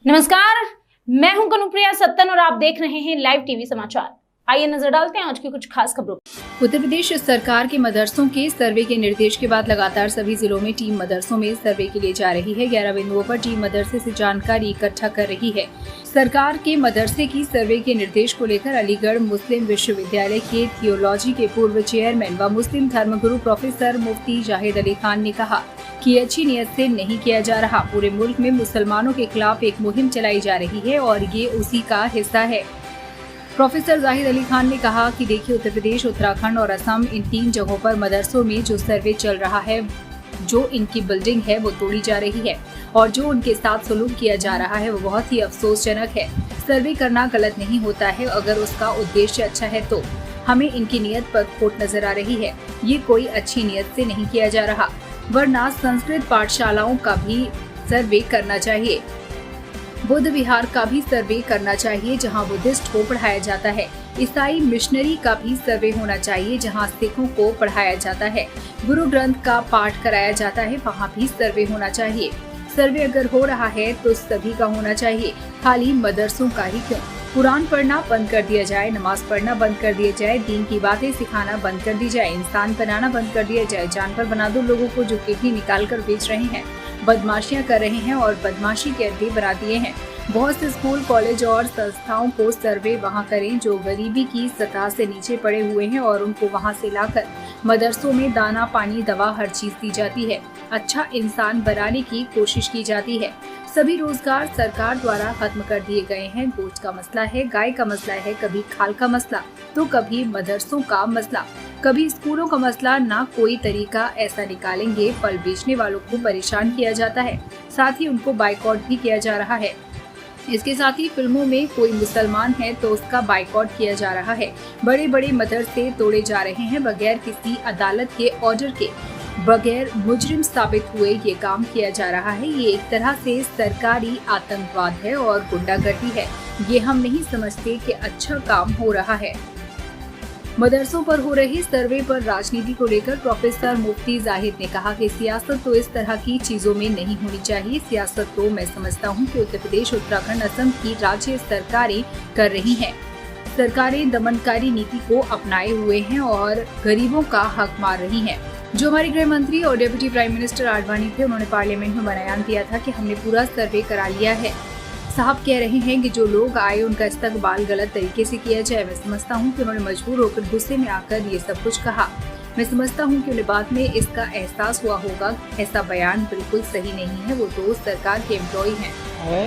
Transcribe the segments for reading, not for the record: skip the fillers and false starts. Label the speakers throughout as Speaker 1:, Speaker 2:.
Speaker 1: नमस्कार, मैं हूं कनुप्रिया सत्तन और आप देख रहे हैं लाइव टीवी समाचार। आइए नजर डालते हैं आज की कुछ खास खबरों। उत्तर प्रदेश सरकार के मदरसों के सर्वे के निर्देश के बाद लगातार सभी जिलों में टीम मदरसों में सर्वे के लिए जा रही है। 11 बिंदुओं पर टीम मदरसे से जानकारी इकट्ठा कर रही है। सरकार के मदरसे की सर्वे के निर्देश को लेकर अलीगढ़ मुस्लिम विश्वविद्यालय के थियोलॉजी के पूर्व चेयरमैन व मुस्लिम धर्मगुरु प्रोफेसर मुफ्ती जाहिद अली खान ने कहा कि अच्छी नियत से नहीं किया जा रहा। पूरे मुल्क में मुसलमानों के खिलाफ एक मुहिम चलाई जा रही है और ये उसी का हिस्सा है। प्रोफेसर जाहिद अली खान ने कहा कि देखिए, उत्तर प्रदेश, उत्तराखंड और असम, इन 3 जगहों पर मदरसों में जो सर्वे चल रहा है, जो इनकी बिल्डिंग है वो तोड़ी जा रही है और जो उनके साथ सलूक किया जा रहा है वो बहुत ही अफसोसजनक है। सर्वे करना गलत नहीं होता है अगर उसका उद्देश्य अच्छा है तो। हमें इनकी नियत पर खोट नजर आ रही है। ये कोई अच्छी नियत से नहीं किया जा रहा, वरना संस्कृत पाठशालाओं का भी सर्वे करना चाहिए। बुद्ध विहार का भी सर्वे करना चाहिए जहां बुद्धिस्ट को पढ़ाया जाता है। ईसाई मिशनरी का भी सर्वे होना चाहिए जहां सिखों को पढ़ाया जाता है। गुरु ग्रंथ का पाठ कराया जाता है, वहां भी सर्वे होना चाहिए। सर्वे अगर हो रहा है तो सभी का होना चाहिए, खाली मदरसों का ही क्यों। कुरान पढ़ना बंद कर दिया जाए, नमाज पढ़ना बंद कर दिया जाए, दीन की बातें सिखाना बंद कर दी जाए, इंसान बनाना बंद कर दिया जाए। जानवर बना दो लोगों को जो किडनी निकाल कर बेच रहे हैं, बदमाशियां कर रहे हैं और बदमाशी के अड्डे बना दिए हैं। बहुत से स्कूल, कॉलेज और संस्थाओं को सर्वे वहां करें जो गरीबी की सतह से नीचे पड़े हुए हैं और उनको वहां से लाकर मदरसों में दाना, पानी, दवा, हर चीज दी जाती है। अच्छा इंसान बनाने की कोशिश की जाती है। सभी रोजगार सरकार द्वारा खत्म कर दिए गए हैं। गोश्त का मसला है, गाय का मसला है, कभी खाल का मसला तो कभी मदरसों का मसला, कभी स्कूलों का मसला। ना कोई तरीका ऐसा निकालेंगे। फल बेचने वालों को परेशान किया जाता है, साथ ही उनको बाइकआउट भी किया जा रहा है। इसके साथ ही फिल्मों में कोई मुसलमान है तो उसका बाइकआउट किया जा रहा है। बड़े बड़े मदरसे तोड़े जा रहे हैं बगैर किसी अदालत के ऑर्डर के, बगैर मुजरिम साबित हुए ये काम किया जा रहा है। ये एक तरह से सरकारी आतंकवाद है और गुंडागर्दी है। ये हम नहीं समझते कि अच्छा काम हो रहा है। मदरसों पर हो रही सर्वे पर राजनीति को लेकर प्रोफेसर मुफ्ती जाहिद ने कहा कि सियासत तो इस तरह की चीजों में नहीं होनी चाहिए। सियासत तो मैं समझता हूं कि उत्तर प्रदेश, उत्तराखंड, असम की राज्य सरकारें कर रही हैं। सरकारें दमनकारी नीति को अपनाए हुए हैं और गरीबों का हक मार रही हैं। जो हमारे गृह मंत्री और डिप्टी प्राइम मिनिस्टर आडवाणी थे, उन्होंने पार्लियामेंट में बयान दिया था कि हमने पूरा सर्वे करा लिया है। साहब कह रहे हैं कि जो लोग आए उनका इस्तकबाल गलत तरीके से किया जाए। मैं समझता हूं कि उन्होंने मजबूर होकर गुस्से में आकर ये सब कुछ कहा। मैं समझता हूं कि उन्हें बाद में इसका एहसास हुआ होगा। ऐसा बयान बिल्कुल सही नहीं है। वो तो सरकार के एम्प्लॉय हैं।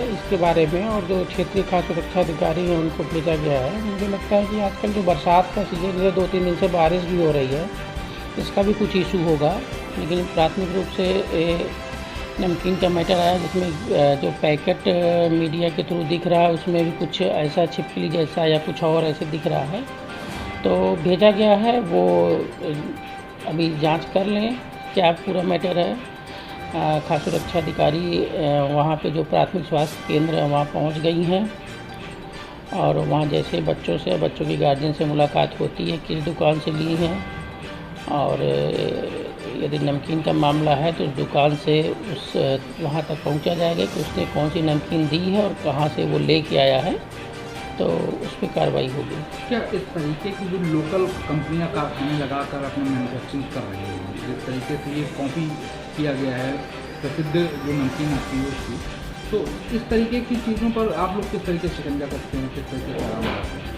Speaker 2: इसके बारे में और जो क्षेत्रीय खाद्य सुरक्षा अधिकारी हैं उनको भेजा गया है। मुझे लगता है कि आजकल जो बरसात का सीजन है, 2-3 दिन से बारिश भी हो रही है, इसका भी कुछ इशू होगा। लेकिन प्राथमिक रूप से नमकीन का मैटर आया जिसमें जो पैकेट मीडिया के थ्रू दिख रहा है उसमें भी कुछ ऐसा छिपकली जैसा या कुछ और ऐसे दिख रहा है, तो भेजा गया है। वो अभी जांच कर लें क्या पूरा मैटर है। खाद्य सुरक्षा अधिकारी वहाँ पे जो प्राथमिक स्वास्थ्य केंद्र है वहाँ पहुँच गई हैं और वहाँ जैसे बच्चों की गार्जियन से मुलाकात होती है, किस दुकान से ली हैं और यदि नमकीन का मामला है तो उस दुकान से वहाँ तक पहुँचा जाएगा कि उसने कौन सी नमकीन दी है और कहाँ से वो लेके आया है, तो उस पर कार्रवाई होगी।
Speaker 3: क्या इस तरीके की जो लोकल कंपनियां कारखाने लगाकर अपना मैन्युफैक्चरिंग कर रही हैं, जिस तरीके से ये कॉपी किया गया है प्रसिद्ध जो नमकीन आती है उसकी, तो इस तरीके की चीज़ों पर आप लोग किस तरीके से शिकंजा करते हैं, किस तरीके से आराम करते हैं?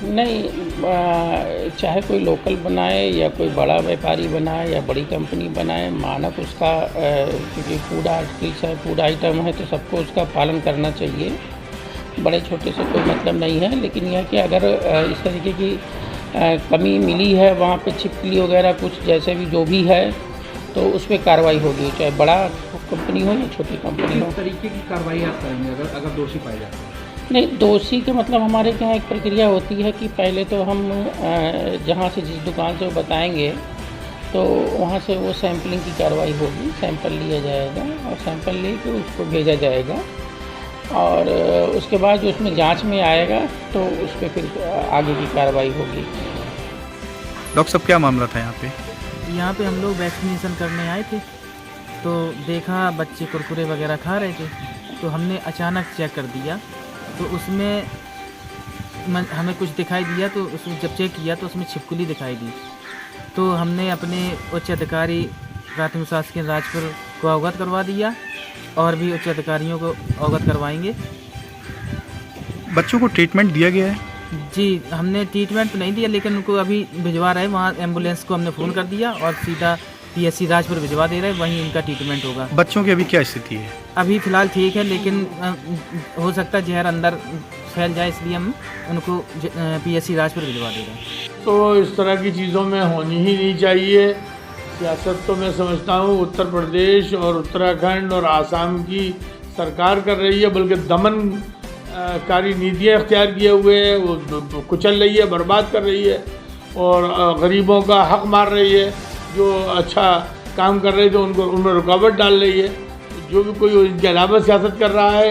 Speaker 2: नहीं, चाहे कोई लोकल बनाए या कोई बड़ा व्यापारी बनाए या बड़ी कंपनी बनाए, मानक उसका क्योंकि फूड आर्टिकल्स है, फूड आइटम है, तो सबको उसका पालन करना चाहिए। बड़े छोटे से कोई मतलब नहीं है। लेकिन यह कि अगर इस तरीके की कमी मिली है वहाँ पे छिपकली वगैरह कुछ जैसे भी जो भी है तो उस पर कार्रवाई होगी, चाहे बड़ा कंपनी हो या छोटी कंपनी हो।
Speaker 3: किस तरीके की कार्रवाई आप करेंगे अगर दोषी पाए जाते हैं?
Speaker 2: नहीं, दोषी के मतलब हमारे यहाँ एक प्रक्रिया होती है कि पहले तो हम जहाँ से जिस दुकान से वो बताएंगे तो वहाँ से वो सैंपलिंग की कार्रवाई होगी। सैंपल लिया जाएगा और सैंपल लेकर उसको भेजा जाएगा और उसके बाद जो उसमें जांच में आएगा तो उस पर फिर आगे की कार्रवाई होगी।
Speaker 4: डॉक्टर साहब, क्या मामला था यहाँ पे?
Speaker 5: यहाँ पे हम लोग वैक्सीनेशन करने आए थे तो देखा बच्चे कुरकुरे वगैरह खा रहे थे तो हमने अचानक चेक कर दिया, तो उसमें हमें कुछ दिखाई दिया, तो उसमें जब चेक किया तो उसमें छिपकली दिखाई दी। तो हमने अपने उच्च अधिकारी प्राथमिक स्वास्थ्य केंद्र राजपुर को अवगत करवा दिया और भी उच्च अधिकारियों को अवगत करवाएंगे।
Speaker 4: बच्चों को ट्रीटमेंट दिया गया है?
Speaker 5: जी, हमने ट्रीटमेंट तो नहीं दिया, लेकिन उनको अभी भिजवा रहे हैं, वहाँ एम्बुलेंस को हमने फ़ोन कर दिया और सीधा PSC राजपुर भिजवा दे रहे हैं, वहीं इनका ट्रीटमेंट होगा।
Speaker 4: बच्चों की अभी क्या स्थिति है?
Speaker 5: अभी फ़िलहाल ठीक है, लेकिन हो सकता है जहर अंदर फैल जाए, इसलिए हम उनको PSC राजपुर भिजवा दे रहे हैं।
Speaker 6: तो इस तरह की चीज़ों में होनी ही नहीं चाहिए। सियासत तो मैं समझता हूँ उत्तर प्रदेश और उत्तराखंड और आसाम की सरकार कर रही है, बल्कि दमनकारी नीतियाँ इख्तियार किए हुए है, वो कुचल रही है, बर्बाद कर रही है और गरीबों का हक मार रही है। जो अच्छा काम कर रहे थे उनको उनमें रुकावट डाल रही है। जो भी कोई इनके अलावा सियासत कर रहा है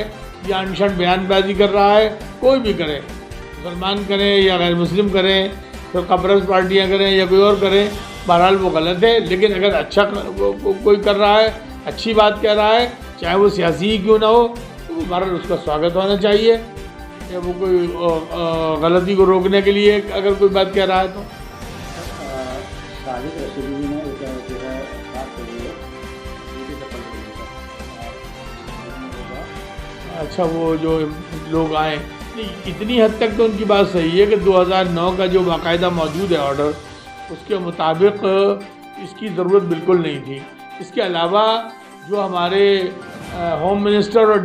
Speaker 6: या अनशन बयानबाजी कर रहा है, कोई भी करे, मुसलमान करें या गैर मुस्लिम करें, तो कब्रस पार्टियाँ करें या कोई और करें, बहरहाल वो गलत है। लेकिन अगर अच्छा कोई कर रहा है, अच्छी बात कह रहा है, चाहे वो सियासी ही क्यों ना हो, तो बहरहाल उसका स्वागत होना चाहिए। या वो कोई गलती को रोकने के लिए अगर कोई बात कह रहा है तो अच्छा, वो जो लोग आए, इतनी हद तक तो उनकी बात सही है कि 2009 का जो बाकायदा मौजूद है ऑर्डर, उसके मुताबिक इसकी ज़रूरत बिल्कुल नहीं थी। इसके अलावा जो हमारे होम मिनिस्टर और